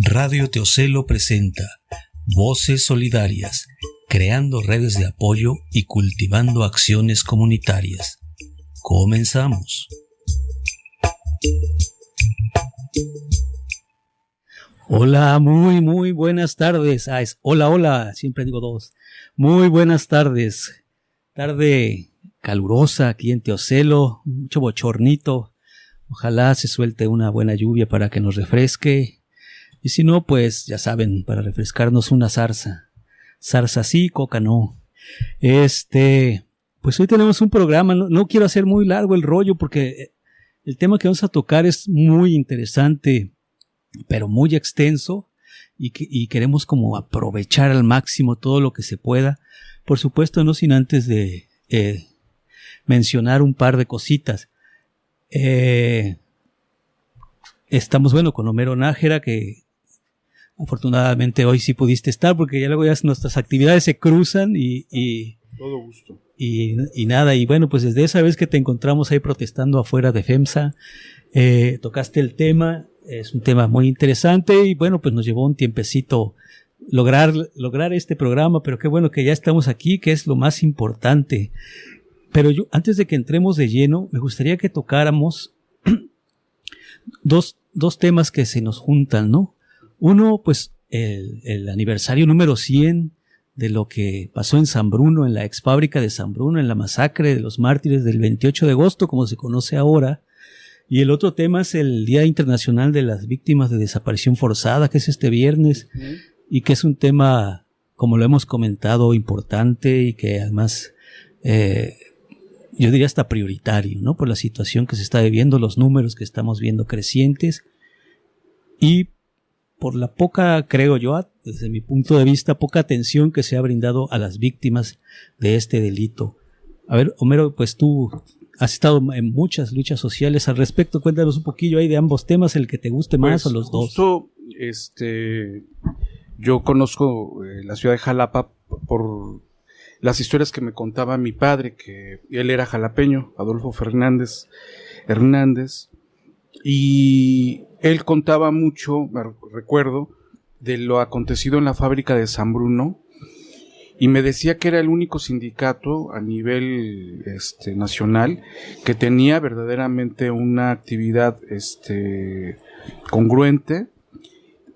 Radio Teocelo presenta Voces Solidarias, creando redes de apoyo y cultivando acciones comunitarias. Comenzamos. Hola, muy buenas tardes. Hola, siempre digo dos. Muy buenas tardes. Tarde calurosa aquí en Teocelo, mucho bochornito. Ojalá se suelte una buena lluvia para que nos refresque. Y si no, pues ya saben, para refrescarnos una zarza. Zarza sí, coca no. Pues hoy tenemos un programa, no quiero hacer muy largo el rollo porque el tema que vamos a tocar es muy interesante, pero muy extenso y queremos como aprovechar al máximo todo lo que se pueda. Por supuesto, no sin antes de mencionar un par de cositas. Estamos, con Homero Nájera, que afortunadamente hoy sí pudiste estar, porque ya luego ya nuestras actividades se cruzan y todo gusto. Y nada, y bueno, pues desde esa vez que te encontramos ahí protestando afuera de FEMSA, tocaste el tema, es un tema muy interesante y bueno, pues nos llevó un tiempecito lograr este programa, pero qué bueno que ya estamos aquí, que es lo más importante. Pero yo, antes de que entremos de lleno, me gustaría que tocáramos dos temas que se nos juntan, ¿no? Uno, pues, el aniversario número 100 de lo que pasó en San Bruno, en la ex fábrica de San Bruno, en la masacre de los mártires del 28 de agosto, como se conoce ahora. Y el otro tema es el Día Internacional de las Víctimas de Desaparición Forzada, que es este viernes, y que es un tema, como lo hemos comentado, importante y que además, yo diría hasta prioritario, ¿no? Por la situación que se está viviendo, los números que estamos viendo crecientes y por la poca, creo yo, desde mi punto de vista, poca atención que se ha brindado a las víctimas de este delito. A ver, Homero, pues tú has estado en muchas luchas sociales al respecto. Cuéntanos un poquillo ahí de ambos temas, el que te guste más o los dos. Justo, yo conozco la ciudad de Jalapa por las historias que me contaba mi padre, que él era jalapeño, Adolfo Fernández Hernández, y él contaba mucho, me recuerdo, de lo acontecido en la fábrica de San Bruno, y me decía que era el único sindicato a nivel nacional que tenía verdaderamente una actividad congruente,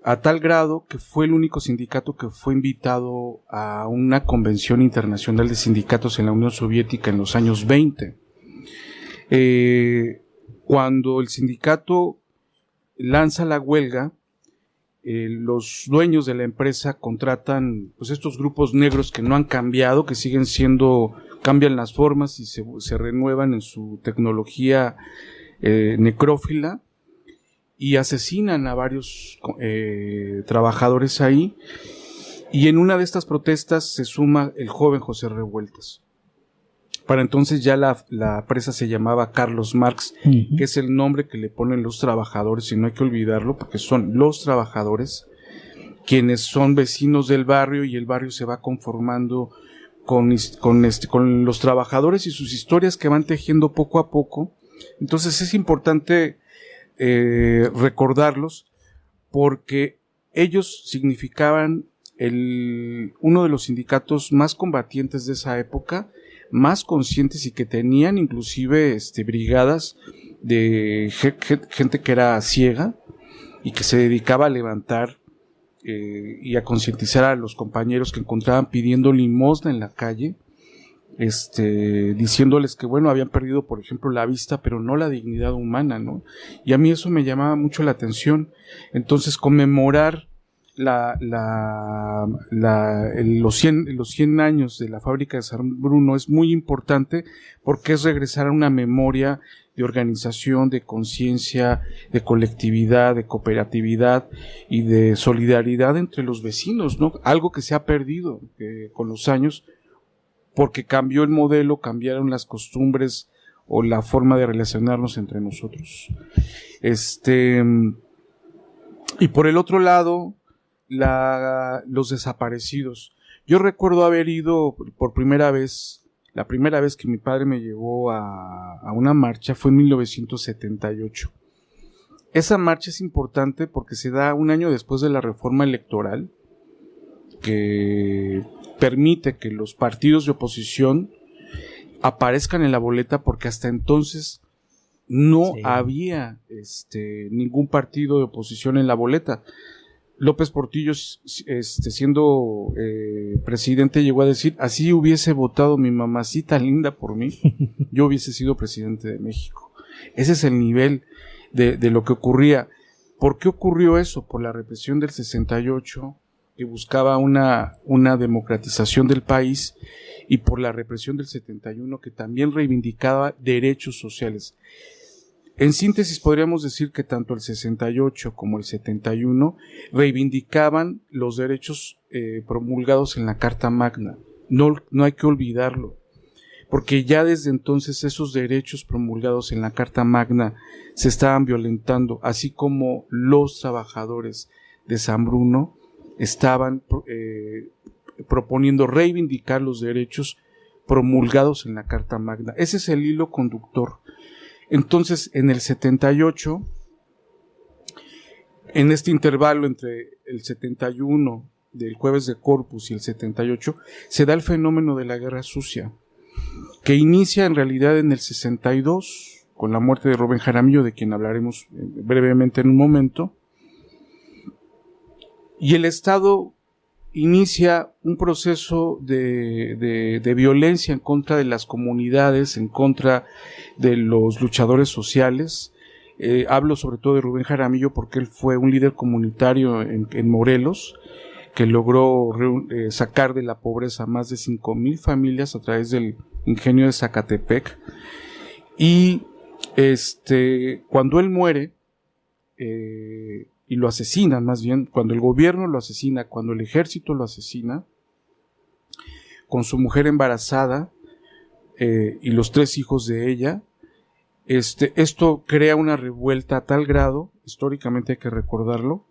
a tal grado que fue el único sindicato que fue invitado a una convención internacional de sindicatos en la Unión Soviética en los años 20. Cuando el sindicato lanza la huelga, los dueños de la empresa contratan pues estos grupos negros que no han cambiado, que siguen siendo, cambian las formas y se renuevan en su tecnología necrófila, y asesinan a varios trabajadores ahí, y en una de estas protestas se suma el joven José Revueltas. Para entonces ya la presa se llamaba Carlos Marx, que es el nombre que le ponen los trabajadores, y no hay que olvidarlo porque son los trabajadores quienes son vecinos del barrio, y el barrio se va conformando con los trabajadores y sus historias que van tejiendo poco a poco. Entonces es importante recordarlos, porque ellos significaban uno de los sindicatos más combatientes de esa época, más conscientes, y que tenían inclusive brigadas de gente que era ciega y que se dedicaba a levantar y a concientizar a los compañeros que encontraban pidiendo limosna en la calle, diciéndoles que habían perdido, por ejemplo, la vista, pero no la dignidad humana, ¿no? Y a mí eso me llamaba mucho la atención. Entonces, conmemorar los 100 años de la fábrica de San Bruno es muy importante, porque es regresar a una memoria de organización, de conciencia, de colectividad, de cooperatividad y de solidaridad entre los vecinos, ¿no? Algo que se ha perdido con los años, porque cambió el modelo, cambiaron las costumbres o la forma de relacionarnos entre nosotros. Y por el otro lado, los desaparecidos. Yo recuerdo haber ido por primera vez, la primera vez que mi padre me llevó a una marcha fue en 1978. Esa marcha es importante porque se da un año después de la reforma electoral que permite que los partidos de oposición aparezcan en la boleta, porque hasta entonces no había ningún partido de oposición en la boleta. López Portillo, siendo presidente, llegó a decir: así hubiese votado mi mamacita linda por mí, yo hubiese sido presidente de México. Ese es el nivel de lo que ocurría. ¿Por qué ocurrió eso? Por la represión del 68, que buscaba una democratización del país, y por la represión del 71, que también reivindicaba derechos sociales. En síntesis, podríamos decir que tanto el 68 como el 71 reivindicaban los derechos promulgados en la Carta Magna. No hay que olvidarlo, porque ya desde entonces esos derechos promulgados en la Carta Magna se estaban violentando, así como los trabajadores de San Bruno estaban proponiendo reivindicar los derechos promulgados en la Carta Magna. Ese es el hilo conductor. Entonces, en el 78, en este intervalo entre el 71 del Jueves de Corpus y el 78, se da el fenómeno de la Guerra Sucia, que inicia en realidad en el 62, con la muerte de Rubén Jaramillo, de quien hablaremos brevemente en un momento, y el Estado inicia un proceso de violencia en contra de las comunidades, en contra de los luchadores sociales. Hablo sobre todo de Rubén Jaramillo porque él fue un líder comunitario en Morelos, que logró sacar de la pobreza a más de 5,000 familias a través del ingenio de Zacatepec. Y cuando él muere, y lo asesinan, más bien, cuando el gobierno lo asesina, cuando el ejército lo asesina, con su mujer embarazada y los 3 hijos de ella, esto crea una revuelta a tal grado, históricamente hay que recordarlo,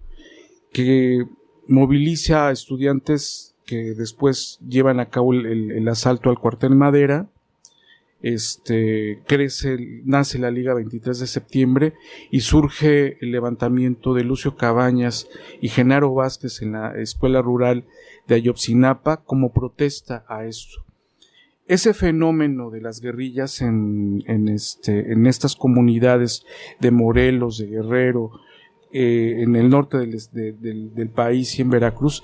que moviliza a estudiantes que después llevan a cabo el asalto al cuartel Madera. Nace la Liga 23 de septiembre y surge el levantamiento de Lucio Cabañas y Genaro Vázquez en la escuela rural de Ayotzinapa como protesta a esto. Ese fenómeno de las guerrillas en estas comunidades de Morelos, de Guerrero, en el norte del país y en Veracruz,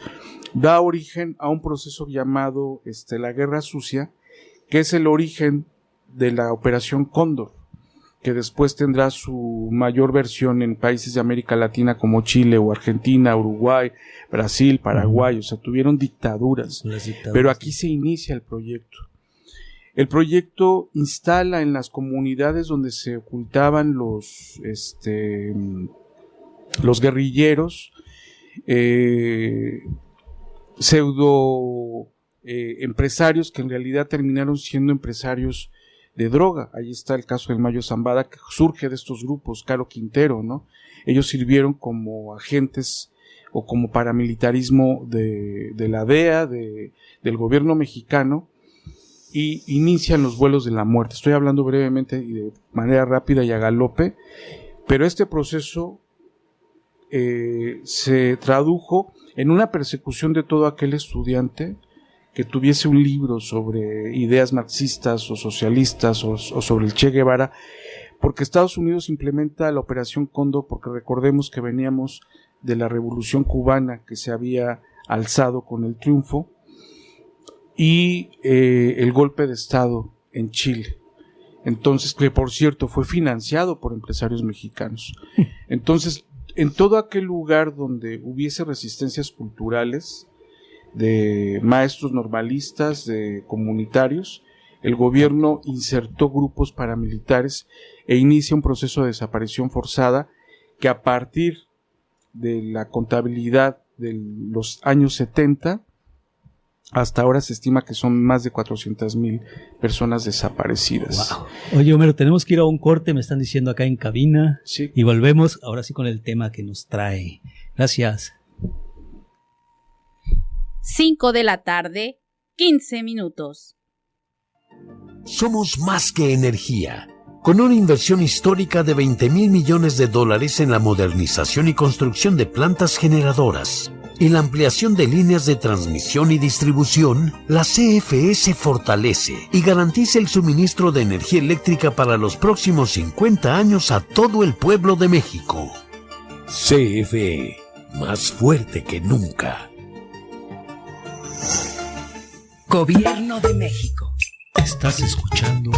da origen a un proceso llamado la Guerra Sucia, que es el origen de la Operación Cóndor, que después tendrá su mayor versión en países de América Latina como Chile o Argentina, Uruguay, Brasil, Paraguay. O sea, tuvieron dictaduras, pero aquí se inicia el proyecto. El proyecto instala en las comunidades donde se ocultaban los guerrilleros, pseudo empresarios que en realidad terminaron siendo empresarios de droga. Ahí está el caso del Mayo Zambada, que surge de estos grupos, Caro Quintero, ¿no? Ellos sirvieron como agentes o como paramilitarismo de la DEA, del gobierno mexicano, y inician los vuelos de la muerte. Estoy hablando brevemente y de manera rápida y a galope, pero este proceso se tradujo en una persecución de todo aquel estudiante que tuviese un libro sobre ideas marxistas o socialistas o sobre el Che Guevara, porque Estados Unidos implementa la Operación Cóndor, porque recordemos que veníamos de la Revolución Cubana que se había alzado con el triunfo, y el golpe de Estado en Chile. Entonces, que por cierto fue financiado por empresarios mexicanos. Entonces, en todo aquel lugar donde hubiese resistencias culturales, de maestros normalistas, de comunitarios, el gobierno insertó grupos paramilitares e inicia un proceso de desaparición forzada que a partir de la contabilidad de los años 70 hasta ahora se estima que son más de 400,000 personas desaparecidas. Wow. Oye, Homero, tenemos que ir a un corte, me están diciendo acá en cabina, sí. Y volvemos ahora sí con el tema que nos trae. Gracias. 5:15 p.m. Somos más que energía. con una inversión histórica de $20,000 millones en la modernización y construcción de plantas generadoras y la ampliación de líneas de transmisión y distribución, la CFE se fortalece y garantiza el suministro de energía eléctrica para los próximos 50 años a todo el pueblo de México. CFE, más fuerte que nunca. Gobierno de México. Estás escuchando.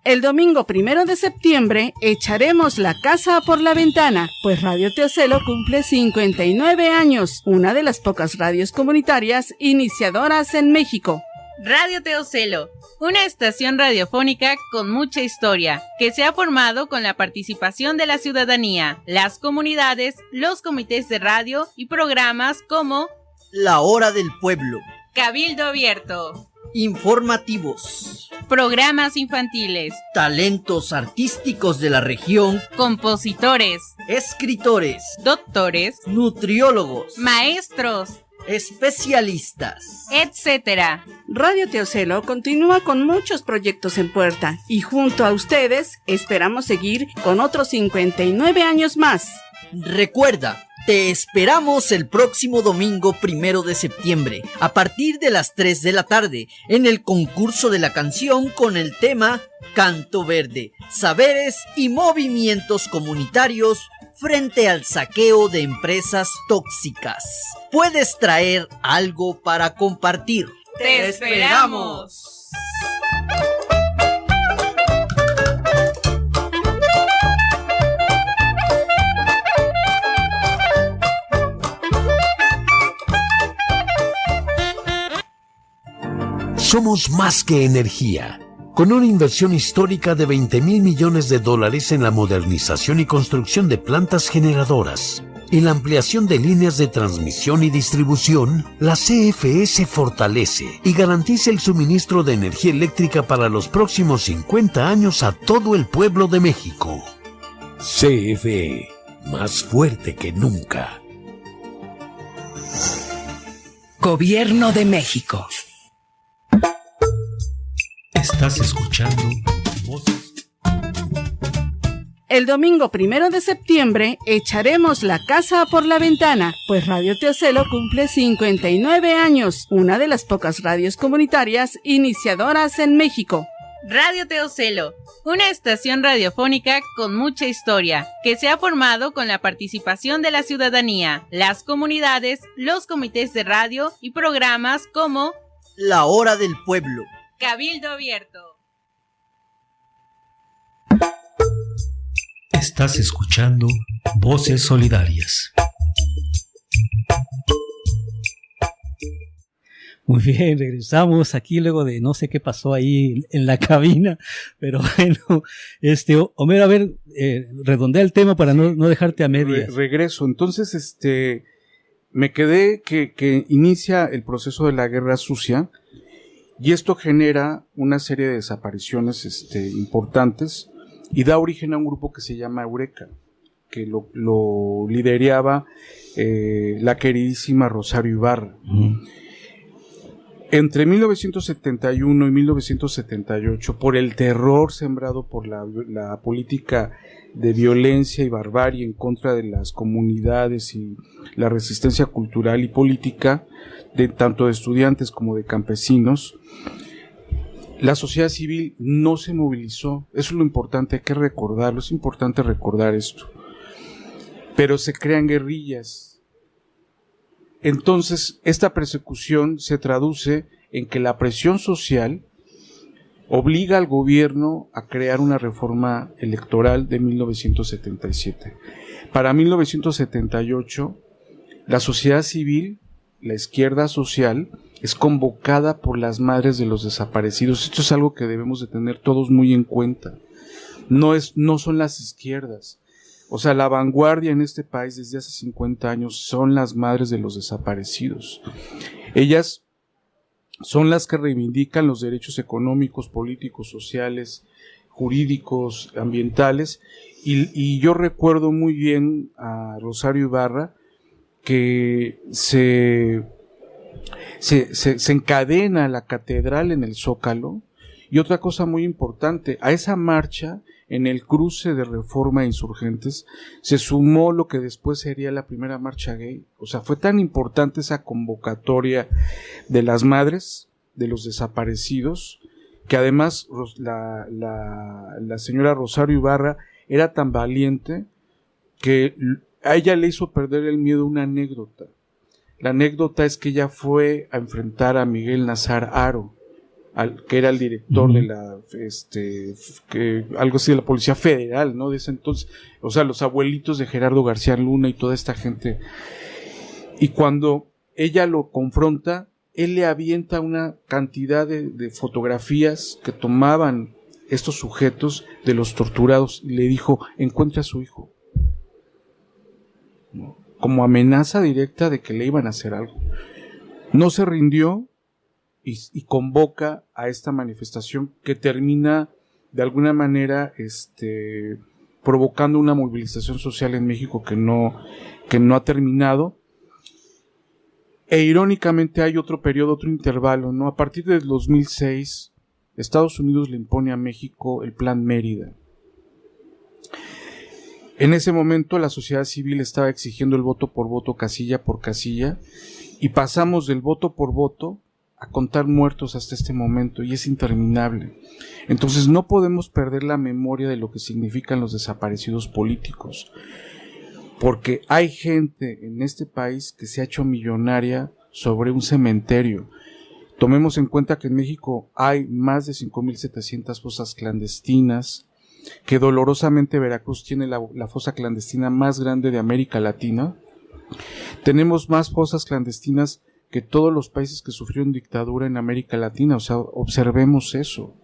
El domingo 1 de septiembre echaremos la casa por la ventana, pues Radio Teocelo cumple 59 años, una de las pocas radios comunitarias iniciadoras en México. Radio Teocelo, una estación radiofónica con mucha historia, que se ha formado con la participación de la ciudadanía, las comunidades, los comités de radio y programas como La Hora del Pueblo, Cabildo Abierto, informativos, programas infantiles, talentos artísticos de la región, compositores, escritores, doctores, nutriólogos, maestros, especialistas, etc. Radio Teocelo continúa con muchos proyectos en puerta y junto a ustedes esperamos seguir con otros 59 años más. Recuerda, te esperamos el próximo domingo 1 de septiembre, a partir de las 3 de la tarde, en el concurso de la canción con el tema Canto Verde, Saberes y Movimientos Comunitarios frente al saqueo de empresas tóxicas. Puedes traer algo para compartir. ¡Te esperamos! Somos más que energía. Con una inversión histórica de $20,000 millones en la modernización y construcción de plantas generadoras y la ampliación de líneas de transmisión y distribución, la CFE se fortalece y garantiza el suministro de energía eléctrica para los próximos 50 años a todo el pueblo de México. CFE, más fuerte que nunca. Gobierno de México. Estás escuchando Voces. El domingo 1 de septiembre echaremos la casa por la ventana, pues Radio Teocelo cumple 59 años, una de las pocas radios comunitarias iniciadoras en México. Radio Teocelo, una estación radiofónica con mucha historia, que se ha formado con la participación de la ciudadanía, las comunidades, los comités de radio y programas como La Hora del Pueblo, Cabildo Abierto. Estás escuchando Voces Solidarias. Muy bien, regresamos aquí luego de no sé qué pasó ahí en la cabina, pero bueno, Homero, a ver, redondea el tema para no dejarte a medias. Regreso, entonces, me quedé que inicia el proceso de la Guerra Sucia y esto genera una serie de desapariciones, importantes y da origen a un grupo que se llama Eureka, que lo lideraba la queridísima Rosario Ibarra. Entre 1971 y 1978, por el terror sembrado por la política de violencia y barbarie en contra de las comunidades y la resistencia cultural y política, de tanto de estudiantes como de campesinos, la sociedad civil no se movilizó. Eso es lo importante, hay que recordarlo, es importante recordar esto. Pero se crean guerrillas. Entonces, esta persecución se traduce en que la presión social obliga al gobierno a crear una reforma electoral de 1977. Para 1978, la sociedad civil, la izquierda social, es convocada por las madres de los desaparecidos. Esto es algo que debemos de tener todos muy en cuenta. No son las izquierdas. O sea, la vanguardia en este país desde hace 50 años son las madres de los desaparecidos. Ellas son las que reivindican los derechos económicos, políticos, sociales, jurídicos, ambientales. Y yo recuerdo muy bien a Rosario Ibarra que se encadena la catedral en el Zócalo Y otra cosa muy importante, a esa marcha, en el cruce de Reforma e Insurgentes, se sumó lo que después sería la primera marcha gay. O sea, fue tan importante esa convocatoria de las madres de los desaparecidos, que además la señora Rosario Ibarra era tan valiente que a ella le hizo perder el miedo una anécdota. La anécdota es que ella fue a enfrentar a Miguel Nazar Haro, que era el director de la algo así de la Policía Federal, ¿no? De ese entonces, o sea, los abuelitos de Gerardo García Luna y toda esta gente. Y cuando ella lo confronta, él le avienta una cantidad de fotografías que tomaban estos sujetos de los torturados y le dijo: encuentre a su hijo, ¿no? Como amenaza directa de que le iban a hacer algo. No se rindió y convoca a esta manifestación que termina de alguna manera provocando una movilización social en México que no ha terminado. E irónicamente hay otro periodo, otro intervalo, ¿no? A partir del 2006, Estados Unidos le impone a México el Plan Mérida. En ese momento la sociedad civil estaba exigiendo el voto por voto, casilla por casilla, y pasamos del voto por voto a contar muertos hasta este momento, y es interminable. Entonces no podemos perder la memoria de lo que significan los desaparecidos políticos, porque hay gente en este país que se ha hecho millonaria sobre un cementerio. Tomemos en cuenta que en México hay más de 5,700 fosas clandestinas, que dolorosamente Veracruz tiene la fosa clandestina más grande de América Latina. Tenemos más fosas clandestinas que todos los países que sufrieron dictadura en América Latina, o sea, observemos eso.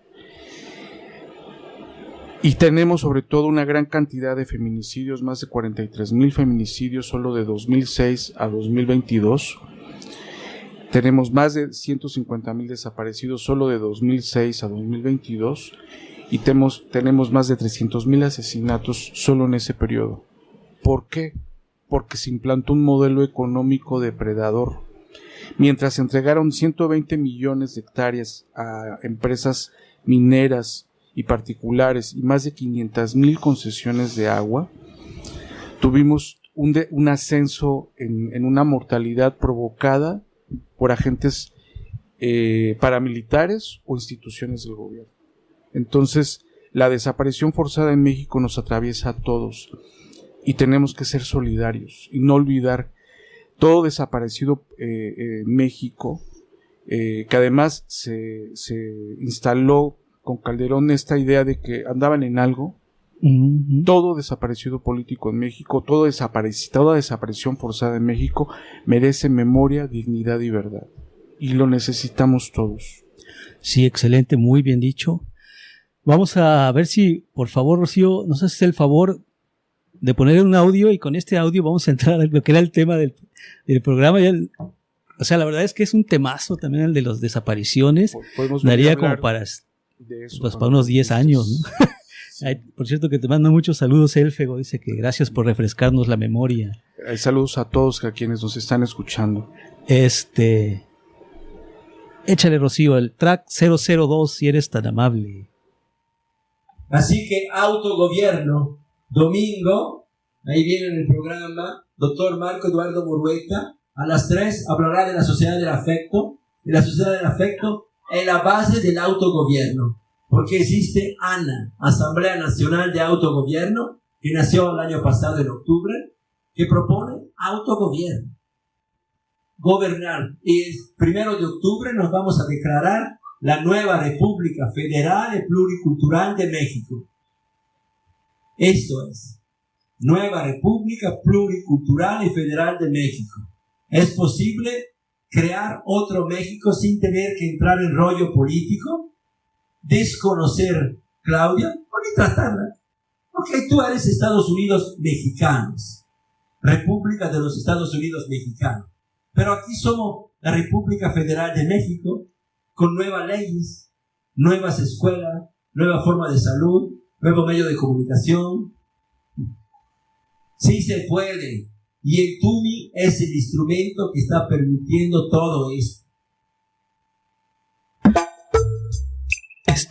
Y tenemos sobre todo una gran cantidad de feminicidios, más de 43,000 feminicidios solo de 2006 a 2022. Tenemos más de 150,000 desaparecidos solo de 2006 a 2022. Y tenemos más de 300,000 asesinatos solo en ese periodo. ¿Por qué? Porque se implantó un modelo económico depredador. Mientras entregaron 120 millones de hectáreas a empresas mineras y particulares y más de 500,000 concesiones de agua, tuvimos un ascenso en una mortalidad provocada por agentes paramilitares o instituciones del gobierno. Entonces, la desaparición forzada en México nos atraviesa a todos y tenemos que ser solidarios y no olvidar todo desaparecido en México, que además se instaló con Calderón esta idea de que andaban en algo. Todo desaparecido político en México, toda desaparición forzada en México merece memoria, dignidad y verdad. Y lo necesitamos todos. Sí, excelente, muy bien dicho. Vamos a ver si, por favor, Rocío, nos haces el favor de poner un audio, y con este audio vamos a entrar a lo que era el tema del programa. O sea, la verdad es que es un temazo también el de las desapariciones. Daría como para unos 10 años, ¿no? Sí. Ay, por cierto, que te mando muchos saludos, Elfego. Dice que gracias por refrescarnos la memoria. Saludos a todos a quienes nos están escuchando. Échale, Rocío, el track 002, si eres tan amable. Así que autogobierno, domingo, ahí viene en el programa, doctor Marco Eduardo Murueta, a las 3 hablará de la sociedad del afecto, en la base del autogobierno, porque existe ANA, Asamblea Nacional de Autogobierno, que nació el año pasado en octubre, que propone autogobierno, gobernar, y el 1 de octubre nos vamos a declarar la nueva República Federal y Pluricultural de México. Esto es, Nueva República Pluricultural y Federal de México. ¿Es posible crear otro México sin tener que entrar en rollo político? Desconocer Claudia, o ni tratarla. Ok, tú eres Estados Unidos mexicanos, República de los Estados Unidos mexicanos. Pero aquí somos la República Federal de México, con nuevas leyes, nuevas escuelas, nueva forma de salud, nuevo medio de comunicación. Sí se puede. Y el TUMI es el instrumento que está permitiendo todo esto.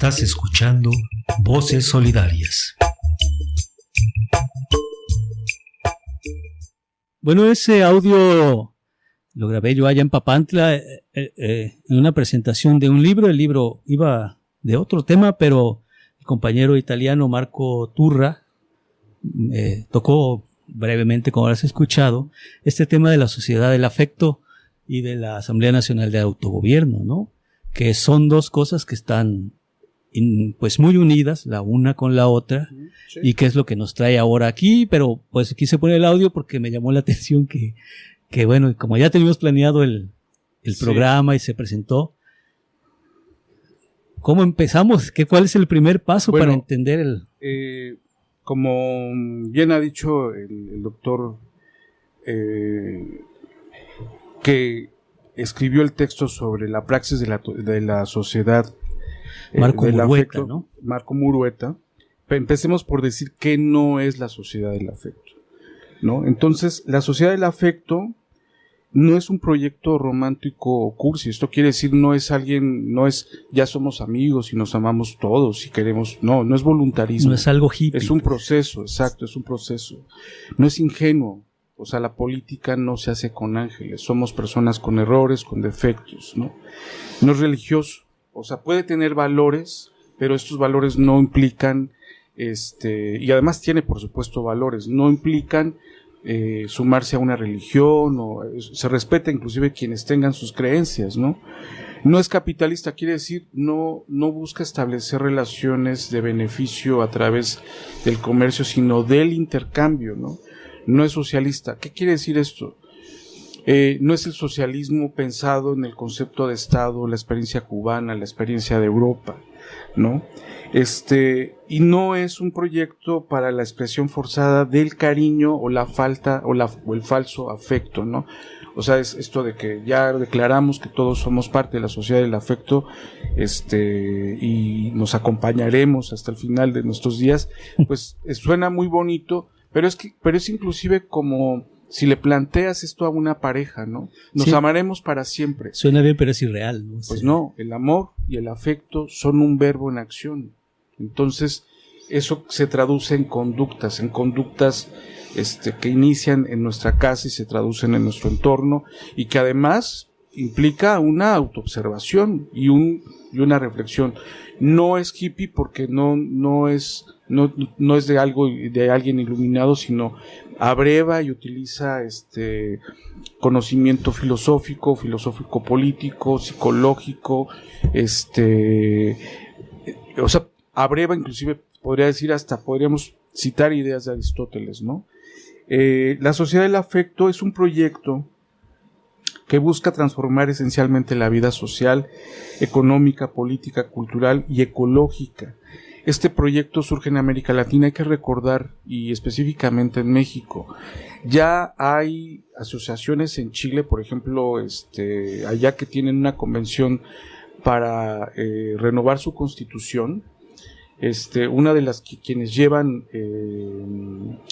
Estás escuchando Voces Solidarias. Bueno, ese audio lo grabé yo allá en Papantla en una presentación de un libro. El libro iba de otro tema, pero el compañero italiano Marco Turra tocó brevemente, como habrás escuchado, este tema de la sociedad del afecto y de la Asamblea Nacional de Autogobierno, ¿no? Que son dos cosas que están pues muy unidas, la una con la otra, sí. Y que es lo que nos trae ahora aquí, pero pues quise poner el audio porque me llamó la atención que bueno, como ya teníamos planeado el programa y se presentó, ¿cómo empezamos? ¿Cuál es el primer paso para entender el...? Como bien ha dicho el doctor que escribió el texto sobre la praxis de la sociedad Marco del Murueta, afecto, ¿no? Marco Murueta. Empecemos por decir qué no es la sociedad del afecto, ¿no? Entonces, la sociedad del afecto no es un proyecto romántico o cursi. Esto quiere decir no es ya somos amigos y nos amamos todos y queremos, no es voluntarismo. No es algo hippie. Es un proceso, exacto, es un proceso. No es ingenuo. O sea, la política no se hace con ángeles. Somos personas con errores, con defectos, ¿no? No es religioso. O sea, puede tener valores, pero estos valores no implican, y además tiene, por supuesto, valores, no implican sumarse a una religión, o se respeta inclusive quienes tengan sus creencias, ¿no? No es capitalista, quiere decir, no busca establecer relaciones de beneficio a través del comercio, sino del intercambio, ¿no? No es socialista. ¿Qué quiere decir esto? No es el socialismo pensado en el concepto de Estado, la experiencia cubana, la experiencia de Europa, ¿no? Y no es un proyecto para la expresión forzada del cariño o la falta o el falso afecto, ¿no? O sea, es esto de que ya declaramos que todos somos parte de la sociedad del afecto, y nos acompañaremos hasta el final de nuestros días, pues suena muy bonito, pero es inclusive como si le planteas esto a una pareja, ¿no? Nos amaremos para siempre. Suena bien, pero es irreal, ¿no? Pues no, el amor y el afecto son un verbo en acción. Entonces, eso se traduce en conductas que inician en nuestra casa y se traducen en nuestro entorno, y que además implica una autoobservación y una reflexión. No es hippie porque no es de alguien iluminado, sino abreva y utiliza conocimiento filosófico político, psicológico, o sea, abreva, inclusive podríamos citar ideas de Aristóteles, ¿no? La sociedad del afecto es un proyecto que busca transformar esencialmente la vida social, económica, política, cultural y ecológica. Este proyecto surge en América Latina, hay que recordar, y específicamente en México. Ya hay asociaciones en Chile, por ejemplo, allá que tienen una convención para renovar su constitución. Una de las quienes llevan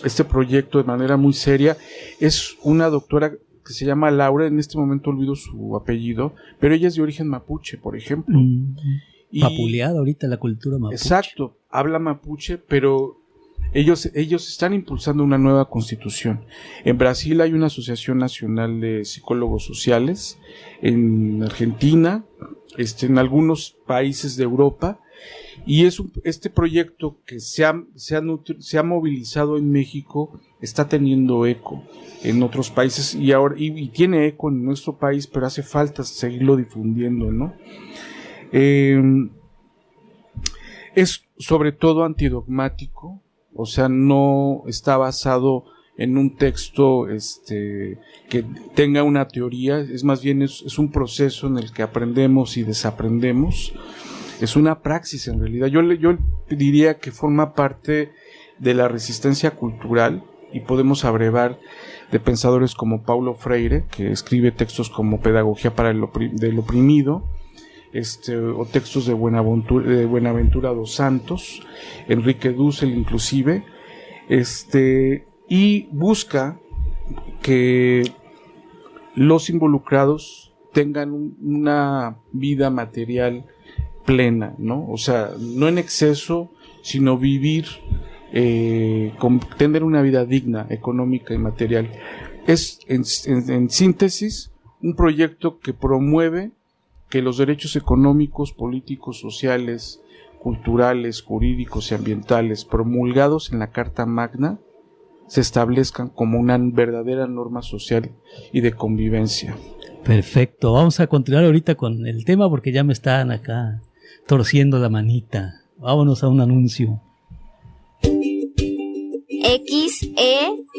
este proyecto de manera muy seria es una doctora que se llama Laura, en este momento olvido su apellido, pero ella es de origen mapuche, por ejemplo. Papuleada ahorita la cultura mapuche. Exacto, habla mapuche, pero ellos están impulsando una nueva constitución. En Brasil hay una asociación nacional de psicólogos sociales, en Argentina, en algunos países de Europa, y este proyecto que se ha movilizado en México está teniendo eco en otros países y tiene eco en nuestro país, pero hace falta seguirlo difundiendo, ¿no? Es sobre todo antidogmático, o sea, no está basado en un texto que tenga una teoría, es más bien es un proceso en el que aprendemos y desaprendemos. Es una praxis en realidad. Yo diría que forma parte de la resistencia cultural, y podemos abrevar de pensadores como Paulo Freire, que escribe textos como Pedagogía para del oprimido, o textos de Buenaventura dos Santos, Enrique Dussel inclusive, y busca que los involucrados tengan una vida material plena, ¿no? O sea, no en exceso, sino vivir, tener una vida digna, económica y material. Es, en síntesis, un proyecto que promueve que los derechos económicos, políticos, sociales, culturales, jurídicos y ambientales promulgados en la Carta Magna se establezcan como una verdadera norma social y de convivencia. Perfecto, vamos a continuar ahorita con el tema porque ya me están acá torciendo la manita. Vámonos a un anuncio. XEYTM.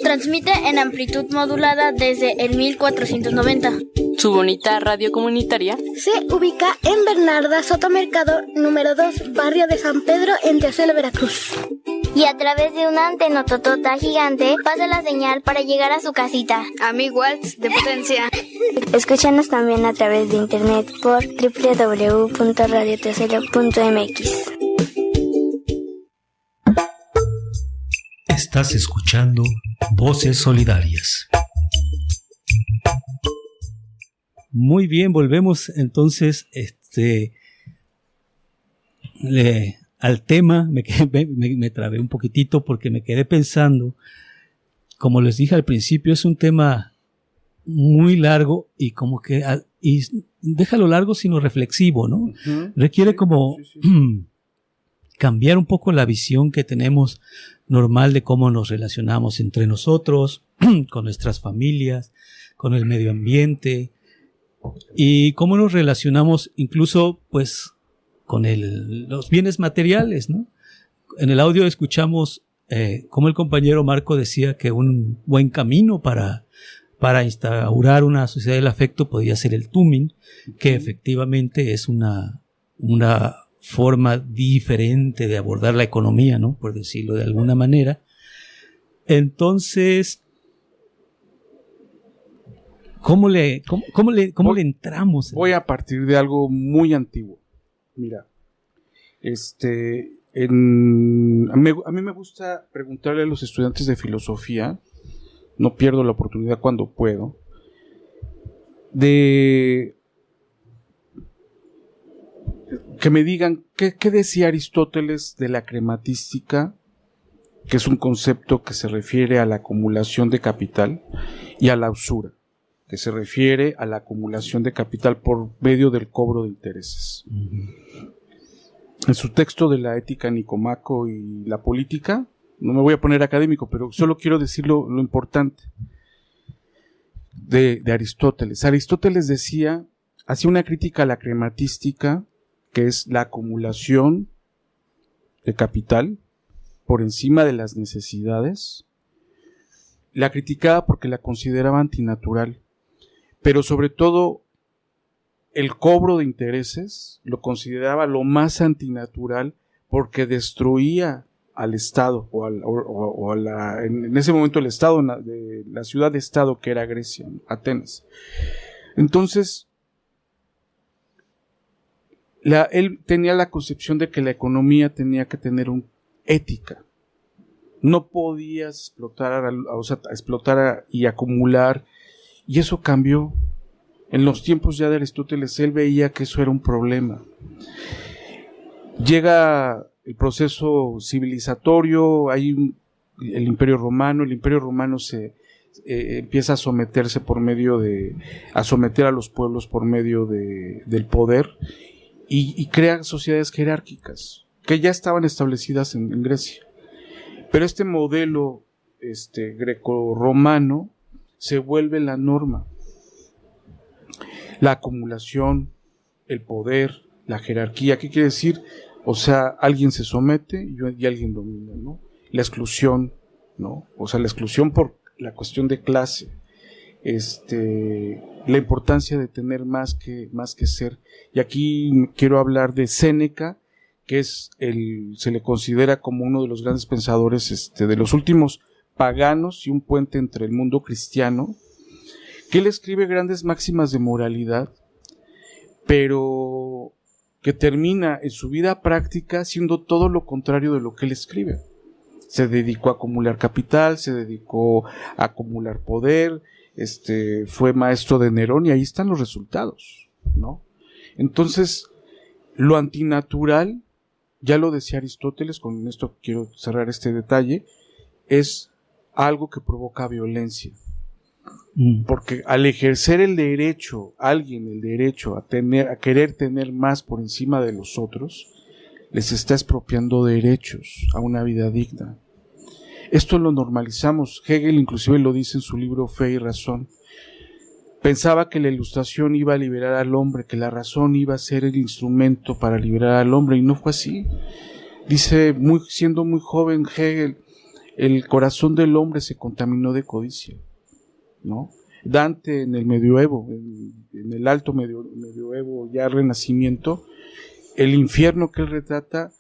Transmite en amplitud modulada desde el 1490. Su bonita radio comunitaria Se ubica en Bernarda Soto Mercado, número 2, barrio de San Pedro, en Teocelo, Veracruz. Y a través de una antenototota gigante pasa la señal para llegar a su casita. A 1000 watts de potencia. Escúchanos también a través de internet por www.radioteocelo.mx. Estás escuchando Voces Solidarias. Muy bien, volvemos entonces al tema. Me trabé un poquitito porque me quedé pensando, como les dije al principio, es un tema muy largo y como que y déjalo largo sino reflexivo, ¿no? Uh-huh. Requiere como cambiar un poco la visión que tenemos normal de cómo nos relacionamos entre nosotros, con nuestras familias, con el medio ambiente y cómo nos relacionamos incluso pues con los bienes materiales, ¿no? En el audio escuchamos cómo el compañero Marco decía que un buen camino para instaurar una sociedad del afecto podía ser el tuning, que efectivamente es una forma diferente de abordar la economía, ¿no? Por decirlo de alguna manera. Entonces, ¿cómo le entramos? Voy a partir de algo muy antiguo. Mira, a mí me gusta preguntarle a los estudiantes de filosofía, no pierdo la oportunidad cuando puedo, de que me digan qué decía Aristóteles de la crematística, que es un concepto que se refiere a la acumulación de capital, y a la usura, que se refiere a la acumulación de capital por medio del cobro de intereses. Uh-huh. En su texto de la ética Nicomaco y la política, no me voy a poner académico, pero solo quiero decir lo importante de Aristóteles. Aristóteles hacía una crítica a la crematística, que es la acumulación de capital por encima de las necesidades. La criticaba porque la consideraba antinatural, pero sobre todo el cobro de intereses lo consideraba lo más antinatural porque destruía al Estado en ese momento el Estado, de la ciudad de Estado que era Grecia, Atenas. Entonces, él tenía la concepción de que la economía tenía que tener una ética. No podías explotar y acumular, y eso cambió. En los tiempos ya de Aristóteles, él veía que eso era un problema. Llega el proceso civilizatorio, hay el Imperio Romano se empieza a someterse a someter a los pueblos por medio del poder, y crea sociedades jerárquicas que ya estaban establecidas en Grecia. Pero este modelo greco-romano se vuelve la norma. La acumulación, el poder, la jerarquía, ¿qué quiere decir? O sea, alguien se somete y alguien domina, ¿no? La exclusión, ¿no? O sea, la exclusión por la cuestión de clase, la importancia de tener más que ser. Y aquí quiero hablar de Séneca, que se le considera como uno de los grandes pensadores de los últimos paganos y un puente entre el mundo cristiano, que él escribe grandes máximas de moralidad, pero que termina en su vida práctica siendo todo lo contrario de lo que él escribe. Se dedicó a acumular capital, se dedicó a acumular poder, fue maestro de Nerón, y ahí están los resultados, ¿no? Entonces, lo antinatural, ya lo decía Aristóteles, con esto quiero cerrar este detalle, es algo que provoca violencia. Porque al ejercer el derecho, alguien el derecho a querer tener más por encima de los otros, les está expropiando derechos a una vida digna. Esto lo normalizamos. Hegel inclusive lo dice en su libro Fe y Razón. Pensaba que la Ilustración iba a liberar al hombre, que la razón iba a ser el instrumento para liberar al hombre, y no fue así. Dice, siendo muy joven Hegel, el corazón del hombre se contaminó de codicia, ¿no? Dante en el medioevo, en el alto medioevo, ya renacimiento, el infierno que él retrata,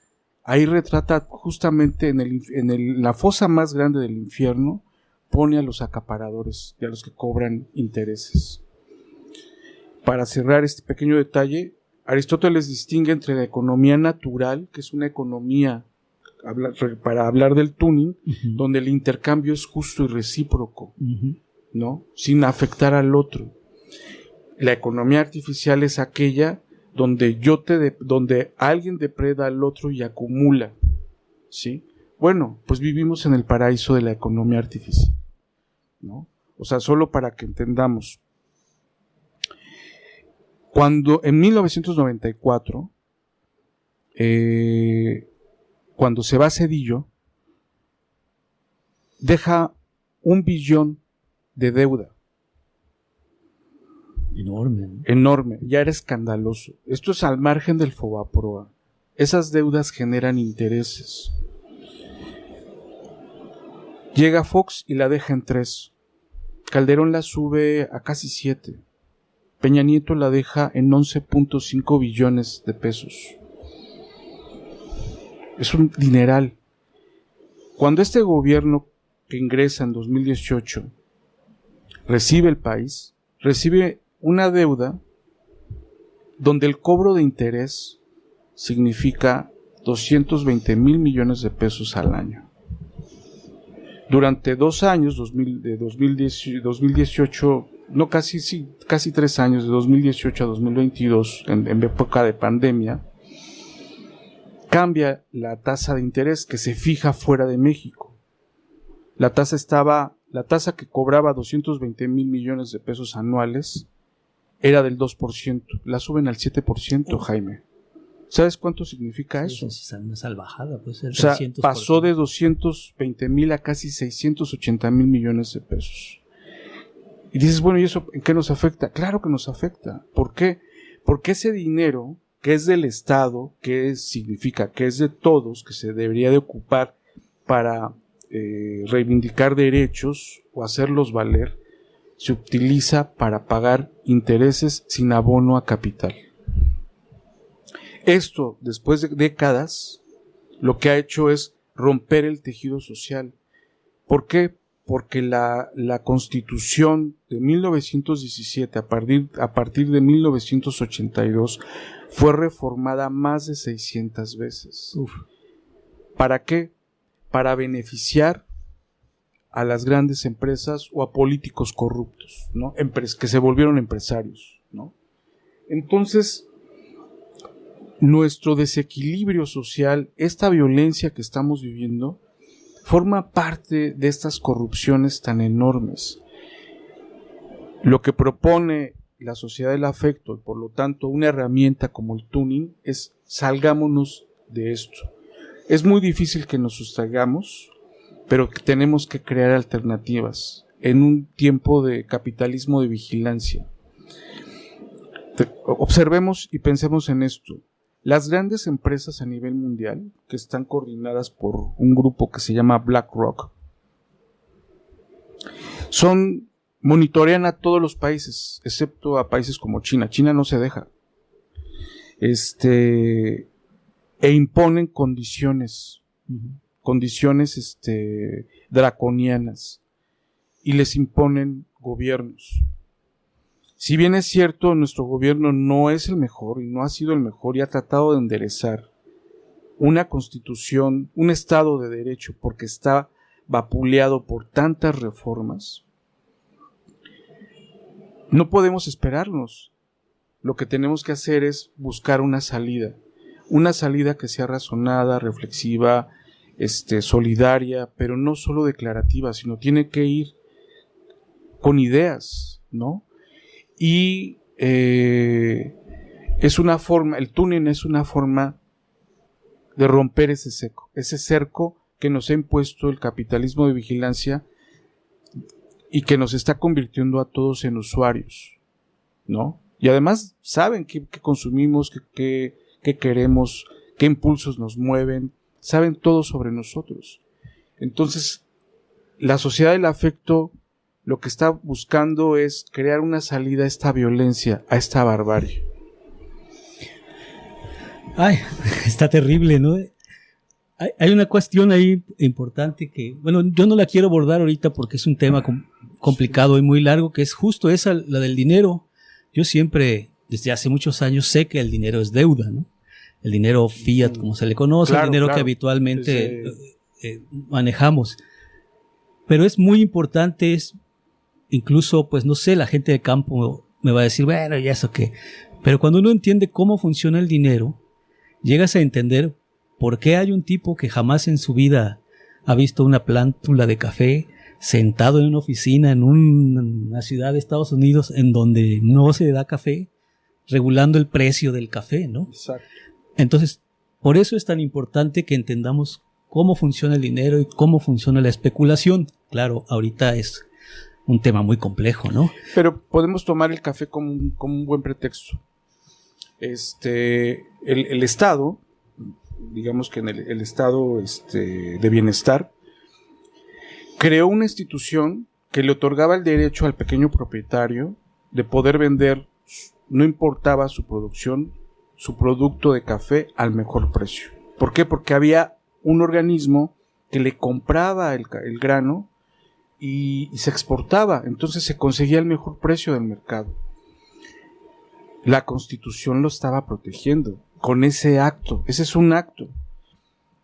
ahí retrata justamente en la fosa más grande del infierno, pone a los acaparadores y a los que cobran intereses. Para cerrar este pequeño detalle, Aristóteles distingue entre la economía natural, que es una economía, para hablar del tuning, donde el intercambio es justo y recíproco, ¿no? Sin afectar al otro. La economía artificial es aquella donde donde alguien depreda al otro y acumula, ¿sí? Bueno, pues vivimos en el paraíso de la economía artificial, ¿no? O sea, solo para que entendamos. Cuando en 1994, cuando se va Zedillo, deja 1 billón de deuda. Enorme, ¿no? Enorme, ya era escandaloso. Esto es al margen del Fobaproa. Esas deudas generan intereses. Llega Fox y la deja en 3. Calderón la sube a casi 7. Peña Nieto la deja en 11.5 billones de pesos. Es un dineral. Cuando este gobierno que ingresa en 2018 recibe el país, recibe una deuda donde el cobro de interés significa 220,000 millones de pesos al año. Durante 2 años, de 2018, no casi 3 años, de 2018 a 2022, en época de pandemia, cambia la tasa de interés que se fija fuera de México. La tasa que cobraba 220,000 millones de pesos anuales era del 2%, la suben al 7%, Jaime. ¿Sabes cuánto significa eso? Es una salvajada, puede ser. O sea, 300%. pasó de 220,000 a casi 680,000 millones de pesos. Y dices, bueno, ¿y eso en qué nos afecta? Claro que nos afecta. ¿Por qué? Porque ese dinero que es del Estado, significa que es de todos, que se debería de ocupar para reivindicar derechos o hacerlos valer, se utiliza para pagar intereses sin abono a capital. Esto, después de décadas, lo que ha hecho es romper el tejido social. ¿Por qué? Porque la Constitución de 1917, a partir de 1982, fue reformada más de 600 veces. ¿Para qué? Para beneficiar a las grandes empresas o a políticos corruptos, ¿no? Que se volvieron empresarios, ¿no? Entonces, nuestro desequilibrio social, esta violencia que estamos viviendo, forma parte de estas corrupciones tan enormes. Lo que propone la sociedad del afecto, y por lo tanto una herramienta como el tuning, es salgámonos de esto. Es muy difícil que nos sustraigamos, pero que tenemos que crear alternativas en un tiempo de capitalismo de vigilancia. Observemos y pensemos en esto. Las grandes empresas a nivel mundial, que están coordinadas por un grupo que se llama BlackRock, monitorean a todos los países, excepto a países como China. China no se deja. E imponen condiciones draconianas, y les imponen gobiernos. Si bien es cierto, nuestro gobierno no es el mejor y no ha sido el mejor y ha tratado de enderezar una constitución, un estado de derecho, porque está vapuleado por tantas reformas, no podemos esperarnos. lo que tenemos que hacer es buscar una salida que sea razonada, reflexiva, solidaria, pero no solo declarativa, sino tiene que ir con ideas, ¿no? Y es una forma, el tuning es una forma de romper ese cerco que nos ha impuesto el capitalismo de vigilancia y que nos está convirtiendo a todos en usuarios, ¿no? Y además saben qué consumimos, qué queremos, qué impulsos nos mueven, saben todo sobre nosotros. Entonces, la sociedad del afecto lo que está buscando es crear una salida a esta violencia, a esta barbarie. Ay, está terrible, ¿no? Hay una cuestión ahí importante que, bueno, yo no la quiero abordar ahorita porque es un tema complicado y muy largo, que es justo esa, la del dinero. Yo siempre, desde hace muchos años, sé que el dinero es deuda, ¿no? El dinero fiat, como se le conoce, claro, el dinero que habitualmente manejamos. Pero es muy importante, incluso, pues no sé, la gente de campo me va a decir, bueno, ¿y eso qué? Pero cuando uno entiende cómo funciona el dinero, llegas a entender por qué hay un tipo que jamás en su vida ha visto una plántula de café sentado en una oficina en una ciudad de Estados Unidos en donde no se da café, regulando el precio del café, ¿no? Exacto. Entonces, por eso es tan importante que entendamos cómo funciona el dinero y cómo funciona la especulación. Claro, ahorita es un tema muy complejo, ¿no? Pero podemos tomar el café como un buen pretexto. El Estado, digamos que en el Estado de bienestar, creó una institución que le otorgaba el derecho al pequeño propietario de poder vender, no importaba su producción, su producto de café al mejor precio. ¿Por qué? Porque había un organismo que le compraba el grano y se exportaba, entonces se conseguía el mejor precio del mercado. La Constitución lo estaba protegiendo con ese acto. Ese es un acto.